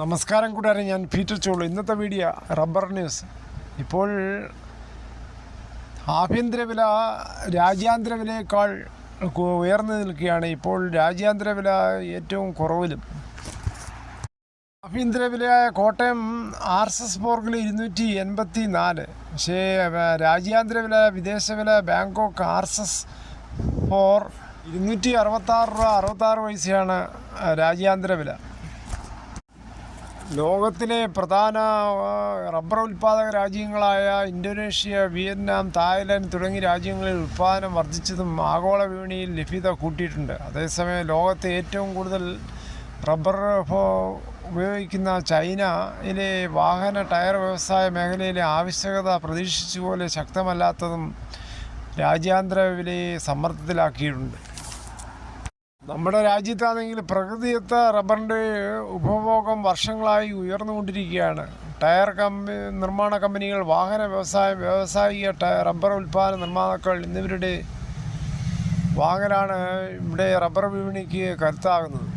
നമസ്കാരം കൂട്ടുകാരെ, ഞാൻ പീറ്റർ ചോളു. ഇന്നത്തെ വീഡിയോ റബ്ബർ ന്യൂസ്. ഇപ്പോൾ ആഭ്യന്തര വില രാജ്യാന്തര വിലയേക്കാൾ ഉയർന്നു നിൽക്കുകയാണ്. ഇപ്പോൾ രാജ്യാന്തര വില ഏറ്റവും കുറവിലും. ആഭ്യന്തര വിലയായ കോട്ടയം RSS പോർക്കിൽ 284, പക്ഷേ രാജ്യാന്തര വില വിദേശ വില ബാങ്കോക്ക് RSS 4 266 രൂപ 66 പൈസയാണ് രാജ്യാന്തര വില. ലോകത്തിലെ പ്രധാന റബ്ബർ ഉൽപ്പാദക രാജ്യങ്ങളായ ഇന്തോനേഷ്യ, വിയറ്റ്നാം, തായ്ലൻഡ് തുടങ്ങിയ രാജ്യങ്ങളിൽ ഉൽപ്പാദനം വർദ്ധിച്ചതും ആഗോള വിപണിയിൽ ലഭ്യത കൂട്ടിയിട്ടുണ്ട്. അതേസമയം ലോകത്തെ ഏറ്റവും കൂടുതൽ റബ്ബർ ഉപയോഗിക്കുന്ന ചൈനയിലെ വാഹന ടയർ വ്യവസായ മേഖലയിലെ ആവശ്യകത പ്രതീക്ഷിച്ച പോലെ ശക്തമല്ലാത്തതും രാജ്യാന്തര വിലയെ സമ്മർദ്ദത്തിലാക്കിയിട്ടുണ്ട്. നമ്മുടെ രാജ്യത്താണെങ്കിൽ പ്രകൃതിദത്ത റബ്ബറിൻ്റെ ഉപഭോഗം വർഷങ്ങളായി ഉയർന്നുകൊണ്ടിരിക്കുകയാണ്. ടയർ നിർമ്മാണ കമ്പനികൾ, വാഹന വ്യാവസായിക റബ്ബർ ഉൽപ്പാദന നിർമ്മാതാക്കൾ എന്നിവരുടെ വാങ്ങലാണ് ഇവിടെ റബ്ബർ വിപണിക്ക് കരുത്താകുന്നത്.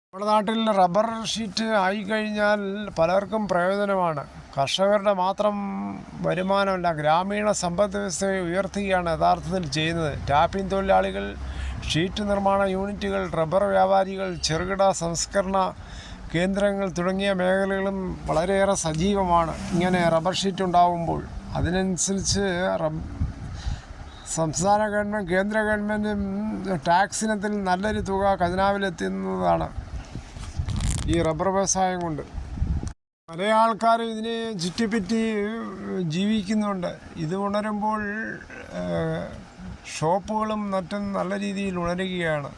നമ്മുടെ നാട്ടിൽ റബ്ബർ ഷീറ്റ് ആയിക്കഴിഞ്ഞാൽ പലർക്കും പ്രയോജനമാണ്. കർഷകരുടെ മാത്രം വരുമാനമല്ല, ഗ്രാമീണ സമ്പദ് വ്യവസ്ഥയെ ഉയർത്തുകയാണ് യഥാർത്ഥത്തിൽ ചെയ്യുന്നത്. ടാപ്പിംഗ് തൊഴിലാളികൾ, ഷീറ്റ് നിർമ്മാണ യൂണിറ്റുകൾ, റബ്ബർ വ്യാപാരികൾ, ചെറുകിട സംസ്കരണ കേന്ദ്രങ്ങൾ തുടങ്ങിയ മേഖലകളും വളരെയേറെ സജീവമാണ്. ഇങ്ങനെ റബ്ബർ ഷീറ്റ് ഉണ്ടാകുമ്പോൾ അതിനനുസരിച്ച് സംസ്ഥാന ഗവൺമെൻറ്, കേന്ദ്ര ഗവൺമെൻറ്റും ടാക്സ് ഇനത്തിൽ നല്ലൊരു തുക ഖജനാവിലെത്തുന്നതാണ് ഈ റബ്ബർ വ്യവസായം കൊണ്ട്. പല ആൾക്കാരും ഇതിനെ ചുറ്റിപ്പറ്റി ജീവിക്കുന്നുണ്ട്. ഇത് ഉണരുമ്പോൾ ഷോപ്പുകളും മറ്റും നല്ല രീതിയിൽ ഉണരുകയാണ്.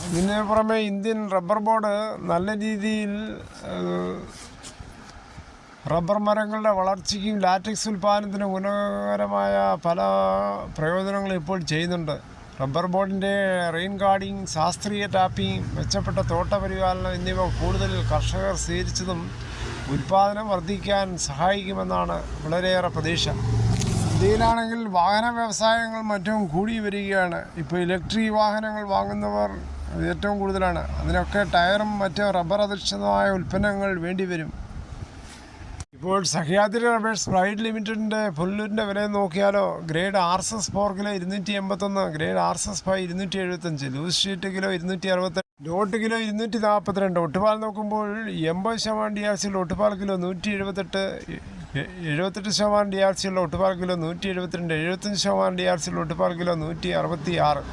ഇതിന് പുറമെ ഇന്ത്യൻ റബ്ബർ ബോർഡ് നല്ല രീതിയിൽ റബ്ബർ മരങ്ങളുടെ വളർച്ചയ്ക്കും ലാറ്റക്സ് ഉൽപ്പാദനത്തിനും ഗുണകരമായ പല പ്രയോജനങ്ങളും ഇപ്പോൾ ചെയ്യുന്നുണ്ട്. റബ്ബർ ബോർഡിൻ്റെ റെയിൻ ഗാർഡിങ്, ശാസ്ത്രീയ ടാപ്പിംഗ്, മെച്ചപ്പെട്ട തോട്ടപരിപാലനം എന്നിവ കൂടുതൽ കർഷകർ സ്വീകരിച്ചതും ഉൽപ്പാദനം വർദ്ധിക്കാൻ സഹായിക്കുമെന്നാണ് വളരെയേറെ പ്രതീക്ഷ. ഇന്ത്യയിലാണെങ്കിൽ വാഹന വ്യവസായങ്ങൾ മറ്റും കൂടി വരികയാണ്. ഇപ്പോൾ ഇലക്ട്രിക് വാഹനങ്ങൾ വാങ്ങുന്നവർ ഏറ്റവും കൂടുതലാണ്. അതിനൊക്കെ ടയറും മറ്റ് റബ്ബർ അധിഷ്ഠിതമായ ഉൽപ്പന്നങ്ങൾ വേണ്ടിവരും. ഇപ്പോൾ സഹ്യാദ്രി റബ്ബേഴ്സ് പ്രൈവറ്റ് ലിമിറ്റഡിൻ്റെ പുല്ലൂരിൻ്റെ വില നോക്കിയാലോ, grade RSS 4 kilo 281, grade RSS 5 275, loose sheet kilo 268, നോട്ട് കിലോ 242. ഒട്ടുപാൽ നോക്കുമ്പോൾ 80% DRCയുള്ള ഒട്ടുപാൽ കിലോ 178, 78% DRCയുള്ള ഒട്ടുപാൽ കിലോ 172, 75% DRCയുള്ള ഒട്ടുപാൽ കിലോ 166.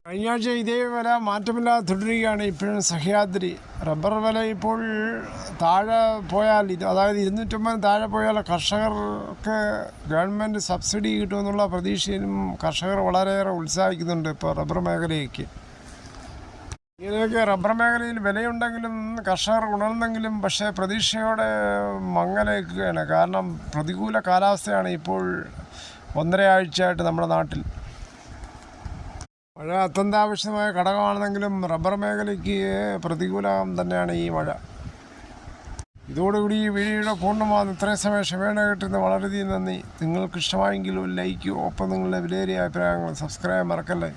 കഴിഞ്ഞ ആഴ്ച ഇതേ വില മാറ്റമില്ലാതെ തുടരുകയാണ്. ഇപ്പോഴും സഹ്യാദ്രി റബ്ബർ വില ഇപ്പോൾ താഴെ പോയാൽ, അതായത് 250 താഴെ പോയാൽ കർഷകർക്ക് ഗവൺമെൻറ് സബ്സിഡി കിട്ടുമെന്നുള്ള പ്രതീക്ഷയിലും കർഷകർ വളരെയേറെ ഉത്സാഹിക്കുന്നുണ്ട് ഇപ്പോൾ റബ്ബർ മേഖലയ്ക്ക്. ഇങ്ങനെയൊക്കെ റബ്ബർ മേഖലയിൽ വിലയുണ്ടെങ്കിലും കർഷകർ ഉണർന്നെങ്കിലും പക്ഷേ പ്രതീക്ഷയോടെ മങ്ങലേക്കുകയാണ്. കാരണം പ്രതികൂല കാലാവസ്ഥയാണ് ഇപ്പോൾ 1.5 ആഴ്ചയായിട്ട് നമ്മുടെ നാട്ടിൽ. മഴ അത്യന്താപേക്ഷിതമായ ഘടകമാണെങ്കിലും റബ്ബർ മേഖലയ്ക്ക് പ്രതികൂലം തന്നെയാണ് ഈ മഴ. ഇതോടുകൂടി ഈ വീഡിയോയുടെ പൂർണ്ണമാകുന്നു. ഇത്രയും സമയം ക്ഷമയോടെ കിട്ടുന്ന വളരെയധികം നന്ദി. നിങ്ങൾക്ക് ഇഷ്ടമായെങ്കിൽ ഒരു ലൈക്ക്, ഒപ്പം നിങ്ങളുടെ വിലയേറിയ അഭിപ്രായങ്ങൾ സബ്സ്ക്രൈബ് മറക്കല്ലേ.